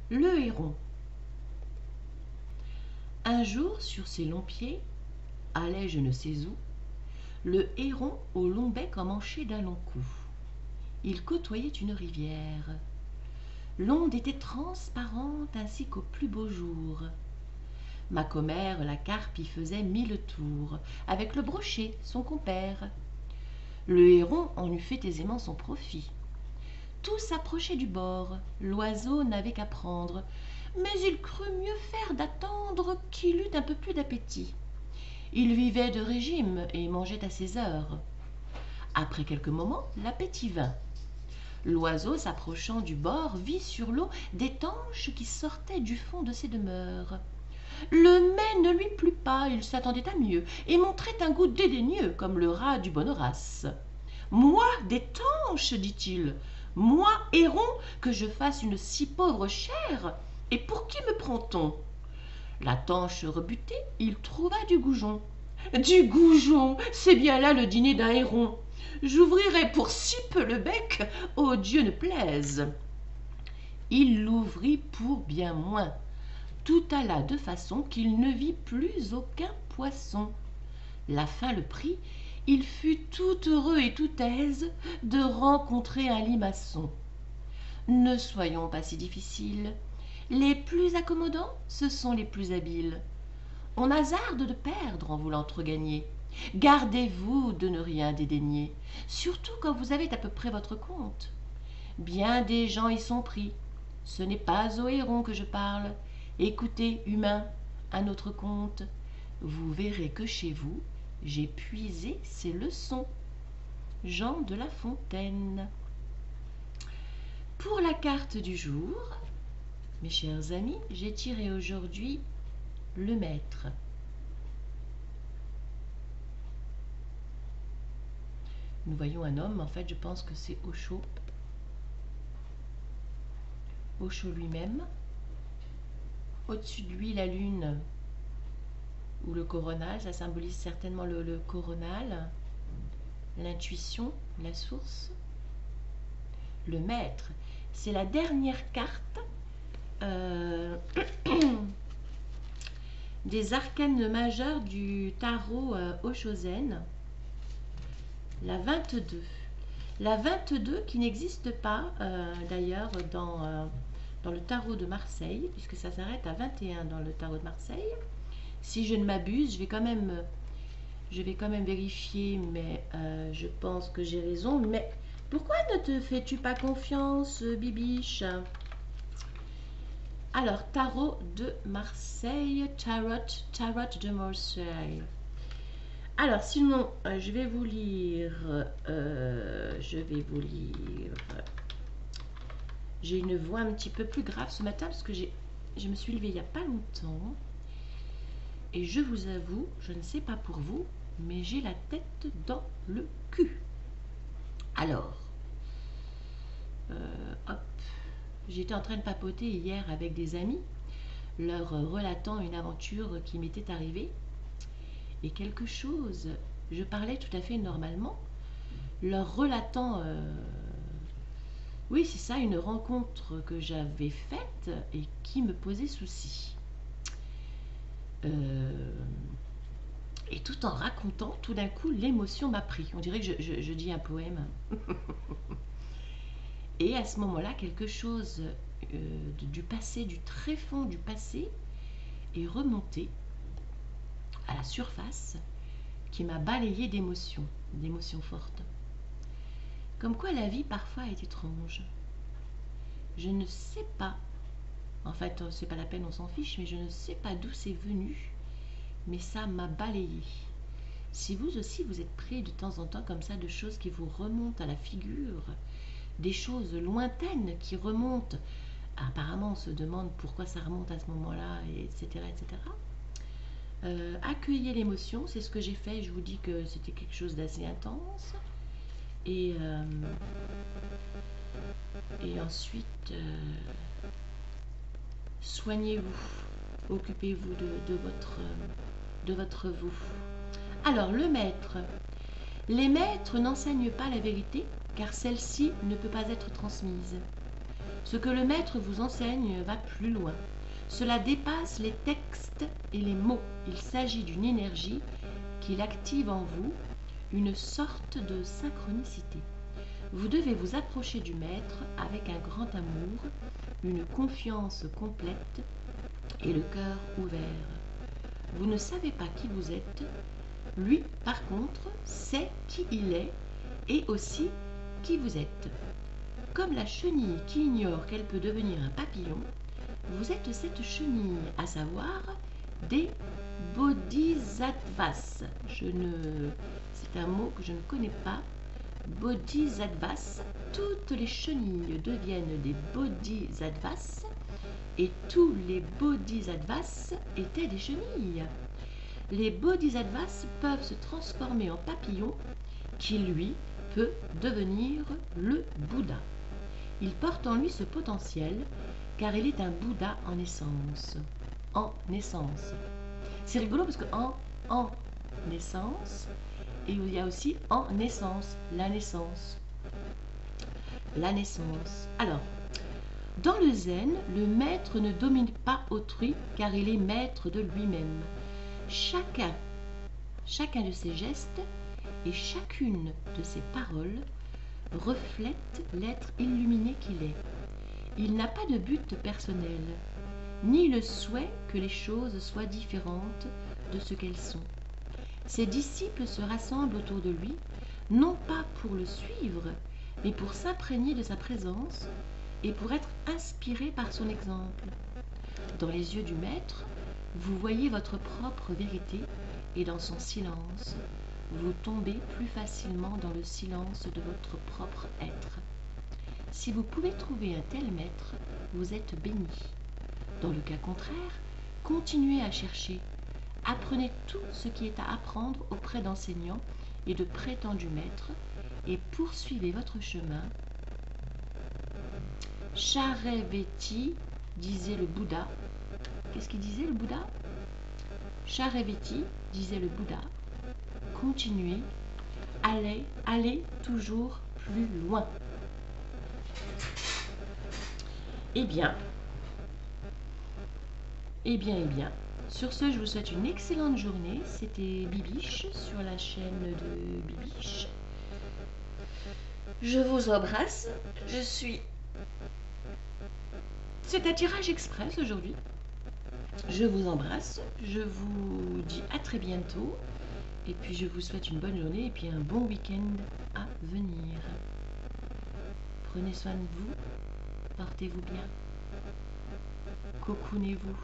Le héron. Un jour, sur ses longs pieds, allait je ne sais où, le héron au long bec emmanché d'un long cou. Il côtoyait une rivière. L'onde était transparente ainsi qu'au plus beau jour. Ma commère, la carpe, y faisait 1000 tours, avec le brochet, son compère. Le héron en eût fait aisément son profit. Tout s'approchait du bord, l'oiseau n'avait qu'à prendre, mais il crut mieux faire d'attendre qu'il eût un peu plus d'appétit. Il vivait de régime et mangeait à ses heures. Après quelques moments, l'appétit vint. L'oiseau, s'approchant du bord, vit sur l'eau des tanches qui sortaient du fond de ses demeures. Le mets ne lui plut pas, il s'attendait à mieux, et montrait un goût dédaigneux, comme le rat du bon Horace. « Moi, des tanches, dit-il, moi, héron, que je fasse une si pauvre chair, et pour qui me prend-on » La tanche rebutée, il trouva du goujon. « Du goujon, c'est bien là le dîner d'un héron. J'ouvrirai pour si peu le bec, ô Dieu ne plaise. » Il l'ouvrit pour bien moins. Tout alla de façon qu'il ne vit plus aucun poisson. La faim le prit, il fut tout heureux et tout aise de rencontrer un limaçon. Ne soyons pas si difficiles. Les plus accommodants, ce sont les plus habiles. On hasarde de perdre en voulant trop gagner. Gardez-vous de ne rien dédaigner, surtout quand vous avez à peu près votre compte. Bien des gens y sont pris. Ce n'est pas au héron que je parle. Écoutez, humains, un autre conte. Vous verrez que chez vous, j'ai puisé ces leçons. Jean de La Fontaine. Pour la carte du jour, mes chers amis, j'ai tiré aujourd'hui le maître. Nous voyons un homme, en fait je pense que c'est Osho. Osho lui-même. Au-dessus de lui la lune ou le coronal, ça symbolise certainement le coronal, l'intuition, la source. Le maître, c'est la dernière carte des arcanes majeures du tarot Oshozen, la 22. La 22 qui n'existe pas d'ailleurs dans le tarot de Marseille, puisque ça s'arrête à 21 dans le tarot de Marseille. Si je ne m'abuse, je vais quand même vérifier, mais je pense que j'ai raison. Mais pourquoi ne te fais-tu pas confiance, Bibiche? Alors, tarot de Marseille, tarot de Marseille. Alors, sinon, je vais vous lire. J'ai une voix un petit peu plus grave ce matin parce que je me suis levée il n'y a pas longtemps. Et je vous avoue, je ne sais pas pour vous, mais j'ai la tête dans le cul. Alors, hop, j'étais en train de papoter hier avec des amis, leur relatant une aventure qui m'était arrivée. Et quelque chose, je parlais tout à fait normalement, leur relatant, oui c'est ça, une rencontre que j'avais faite et qui me posait souci. Et tout en racontant, tout d'un coup, l'émotion m'a pris. On dirait que je dis un poème. Et à ce moment-là, quelque chose du passé, du tréfonds du passé, est remonté à la surface, qui m'a balayé d'émotions fortes. Comme quoi la vie parfois est étrange. Je ne sais pas, en fait c'est pas la peine, on s'en fiche, mais je ne sais pas d'où c'est venu, mais ça m'a balayé. Si vous aussi vous êtes pris de temps en temps comme ça de choses qui vous remontent à la figure, des choses lointaines qui remontent, apparemment on se demande pourquoi ça remonte à ce moment-là, etc. etc. Accueillez l'émotion, c'est ce que j'ai fait. Je vous dis que c'était quelque chose d'assez intense. Et ensuite, soignez-vous, occupez-vous de votre vous. Alors, le maître. Les maîtres n'enseignent pas la vérité, car celle-ci ne peut pas être transmise. Ce que le maître vous enseigne va plus loin. Cela dépasse les textes et les mots. Il s'agit d'une énergie qu'il active en vous, une sorte de synchronicité. Vous devez vous approcher du maître avec un grand amour, une confiance complète et le cœur ouvert. Vous ne savez pas qui vous êtes. Lui, par contre, sait qui il est et aussi qui vous êtes. Comme la chenille qui ignore qu'elle peut devenir un papillon, vous êtes cette chenille, à savoir des bodhisattvas. C'est un mot que je ne connais pas. Bodhisattvas. Toutes les chenilles deviennent des bodhisattvas et tous les bodhisattvas étaient des chenilles. Les bodhisattvas peuvent se transformer en papillon qui, lui, peut devenir le Bouddha. Il porte en lui ce potentiel car il est un Bouddha en naissance. En naissance. C'est rigolo parce que en naissance, et il y a aussi en naissance, la naissance. La naissance. Alors, dans le zen, le maître ne domine pas autrui car il est maître de lui-même. Chacun de ses gestes et chacune de ses paroles reflète l'être illuminé qu'il est. Il n'a pas de but personnel, ni le souhait que les choses soient différentes de ce qu'elles sont. Ses disciples se rassemblent autour de lui, non pas pour le suivre, mais pour s'imprégner de sa présence et pour être inspirés par son exemple. Dans les yeux du maître, vous voyez votre propre vérité et dans son silence, vous tombez plus facilement dans le silence de votre propre être. Si vous pouvez trouver un tel maître, vous êtes béni. Dans le cas contraire, continuez à chercher. Apprenez tout ce qui est à apprendre auprès d'enseignants et de prétendus maîtres et poursuivez votre chemin. Chareveti, disait le Bouddha. Qu'est-ce qu'il disait le Bouddha? Chareveti, disait le Bouddha. Continuez, allez toujours plus loin. Eh bien. Sur ce, je vous souhaite une excellente journée. C'était Bibiche sur la chaîne de Bibiche. Je vous embrasse. C'est un tirage express aujourd'hui. Je vous embrasse. Je vous dis à très bientôt. Et puis je vous souhaite une bonne journée et puis un bon week-end à venir. Prenez soin de vous. Portez-vous bien. Cocoonez-vous.